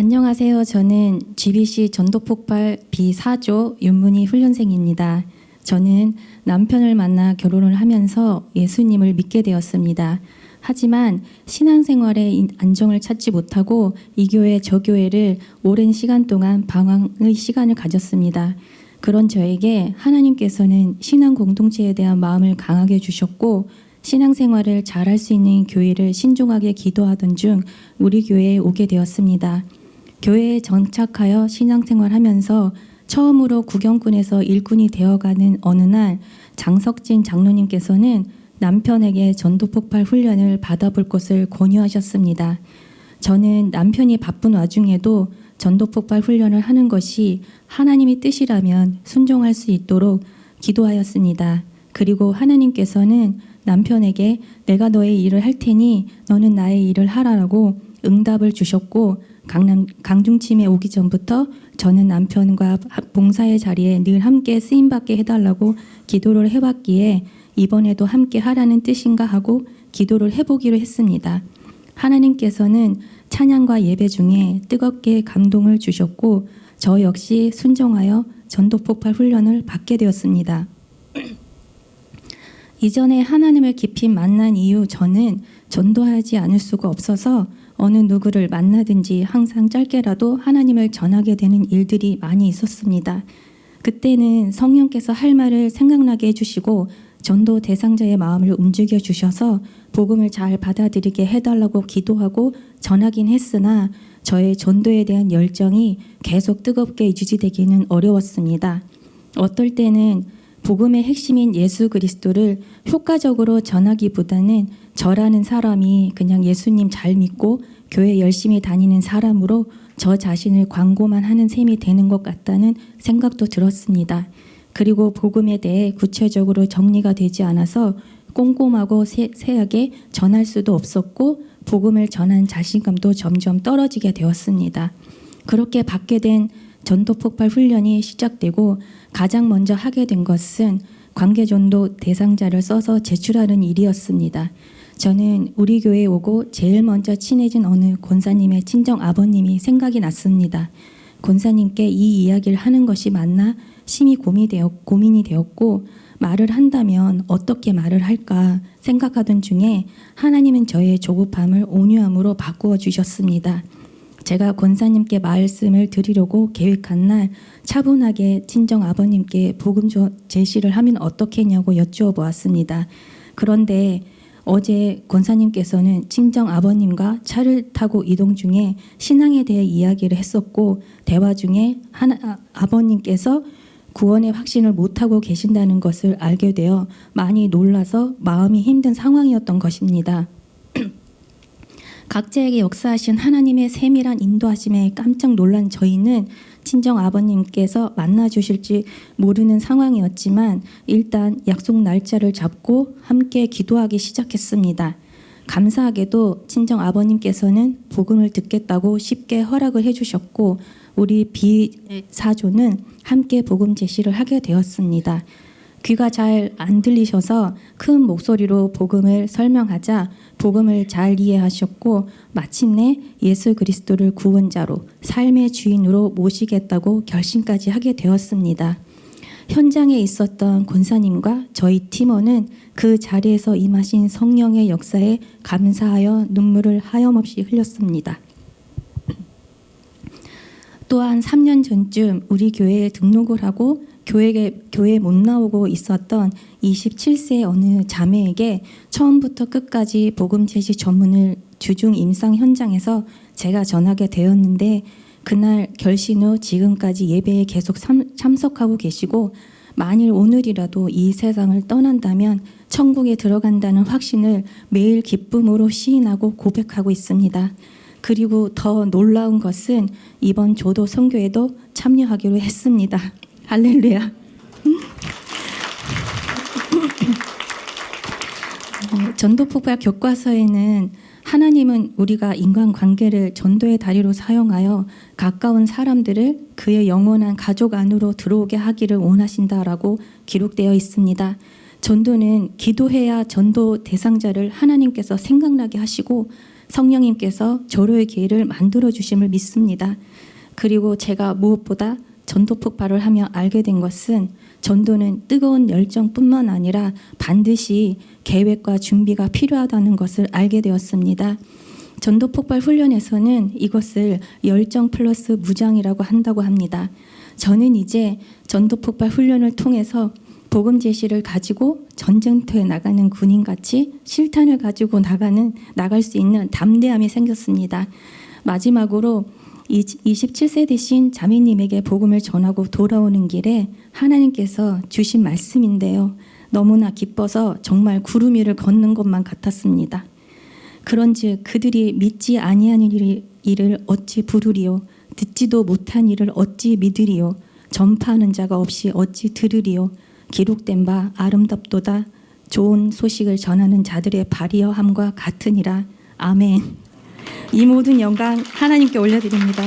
안녕하세요. 저는 GBC 전도폭발 B4조 윤문희 훈련생입니다. 저는 남편을 만나 결혼을 하면서 예수님을 믿게 되었습니다. 하지만 신앙생활에 안정을 찾지 못하고 이 교회 저 교회를 오랜 시간 동안 방황의 시간을 가졌습니다. 그런 저에게 하나님께서는 신앙 공동체에 대한 마음을 강하게 주셨고 신앙생활을 잘할 수 있는 교회를 신중하게 기도하던 중 우리 교회에 오게 되었습니다. 교회에 정착하여 신앙생활하면서 처음으로 구경꾼에서 일꾼이 되어가는 어느 날 장석진 장로님께서는 남편에게 전도폭발 훈련을 받아볼 것을 권유하셨습니다. 저는 남편이 바쁜 와중에도 전도폭발 훈련을 하는 것이 하나님의 뜻이라면 순종할 수 있도록 기도하였습니다. 그리고 하나님께서는 남편에게 내가 너의 일을 할 테니 너는 나의 일을 하라라고 응답을 주셨고 강중침에 오기 전부터 저는 남편과 봉사의 자리에 늘 함께 쓰임받게 해달라고 기도를 해왔기에 이번에도 함께 하라는 뜻인가 하고 기도를 해보기로 했습니다. 하나님께서는 찬양과 예배 중에 뜨겁게 감동을 주셨고 저 역시 순종하여 전도폭발 훈련을 받게 되었습니다. 이전에 하나님을 깊이 만난 이후 저는 전도하지 않을 수가 없어서 어느 누구를 만나든지 항상 짧게라도 하나님을 전하게 되는 일들이 많이 있었습니다. 그때는 성령께서 할 말을 생각나게 해주시고 전도 대상자의 마음을 움직여 주셔서 복음을 잘 받아들이게 해달라고 기도하고 전하긴 했으나 저의 전도에 대한 열정이 계속 뜨겁게 유지되기는 어려웠습니다. 어떨 때는 복음의 핵심인 예수 그리스도를 효과적으로 전하기보다는 저라는 사람이 그냥 예수님 잘 믿고 교회 열심히 다니는 사람으로 저 자신을 광고만 하는 셈이 되는 것 같다는 생각도 들었습니다. 그리고 복음에 대해 구체적으로 정리가 되지 않아서 꼼꼼하고 세하게 전할 수도 없었고 복음을 전한 자신감도 점점 떨어지게 되었습니다. 그렇게 받게 된 전도폭발 훈련이 시작되고 가장 먼저 하게 된 것은 관계전도 대상자를 써서 제출하는 일이었습니다. 저는 우리 교회에 오고 제일 먼저 친해진 어느 권사님의 친정 아버님이 생각이 났습니다. 권사님께 이 이야기를 하는 것이 맞나 심히 고민이 되었고 말을 한다면 어떻게 말을 할까 생각하던 중에 하나님은 저의 조급함을 온유함으로 바꾸어 주셨습니다. 제가 권사님께 말씀을 드리려고 계획한 날 차분하게 친정 아버님께 복음 제시를 하면 어떻겠냐고 여쭈어 보았습니다. 그런데 어제 권사님께서는 친정 아버님과 차를 타고 이동 중에 신앙에 대해 이야기를 했었고 대화 중에 아버님께서 구원의 확신을 못하고 계신다는 것을 알게 되어 많이 놀라서 마음이 힘든 상황이었던 것입니다. 각자에게 역사하신 하나님의 세밀한 인도하심에 깜짝 놀란 저희는 친정 아버님께서 만나주실지 모르는 상황이었지만 일단 약속 날짜를 잡고 함께 기도하기 시작했습니다. 감사하게도 친정 아버님께서는 복음을 듣겠다고 쉽게 허락을 해주셨고 우리 B4조는 함께 복음 제시를 하게 되었습니다. 귀가 잘 안 들리셔서 큰 목소리로 복음을 설명하자 복음을 잘 이해하셨고 마침내 예수 그리스도를 구원자로 삶의 주인으로 모시겠다고 결심까지 하게 되었습니다. 현장에 있었던 권사님과 저희 팀원은 그 자리에서 임하신 성령의 역사에 감사하여 눈물을 하염없이 흘렸습니다. 또한 3년 전쯤 우리 교회에 등록을 하고 교회에 못 나오고 있었던 27세 어느 자매에게 처음부터 끝까지 복음 제시 전문을 주중 임상 현장에서 제가 전하게 되었는데 그날 결신 후 지금까지 예배에 계속 참석하고 계시고 만일 오늘이라도 이 세상을 떠난다면 천국에 들어간다는 확신을 매일 기쁨으로 시인하고 고백하고 있습니다. 그리고 더 놀라운 것은 이번 조도 선교에도 참여하기로 했습니다. 할렐루야. 전도폭발 교과서에는 하나님은 우리가 인간관계를 전도의 다리로 사용하여 가까운 사람들을 그의 영원한 가족 안으로 들어오게 하기를 원하신다라고 기록되어 있습니다. 전도는 기도해야 전도 대상자를 하나님께서 생각나게 하시고 성령님께서 절호의 기회를 만들어 주심을 믿습니다. 그리고 제가 무엇보다 전도 폭발을 하며 알게 된 것은 전도는 뜨거운 열정뿐만 아니라 반드시 계획과 준비가 필요하다는 것을 알게 되었습니다. 전도 폭발 훈련에서는 이것을 열정 플러스 무장이라고 한다고 합니다. 저는 이제 전도 폭발 훈련을 통해서 복음 제시를 가지고 전쟁터에 나가는 군인같이 실탄을 가지고 나갈 수 있는 담대함이 생겼습니다. 마지막으로 27세 되신 자매님에게 복음을 전하고 돌아오는 길에 하나님께서 주신 말씀인데요. 너무나 기뻐서 정말 구름 위를 걷는 것만 같았습니다. 그런즉 그들이 믿지 아니하는 일을 어찌 부르리요, 듣지도 못한 일을 어찌 믿으리요, 전파하는 자가 없이 어찌 들으리요. 기록된 바 아름답도다. 좋은 소식을 전하는 자들의 발이여함과 같으니라. 아멘. 이 모든 영광 하나님께 올려드립니다.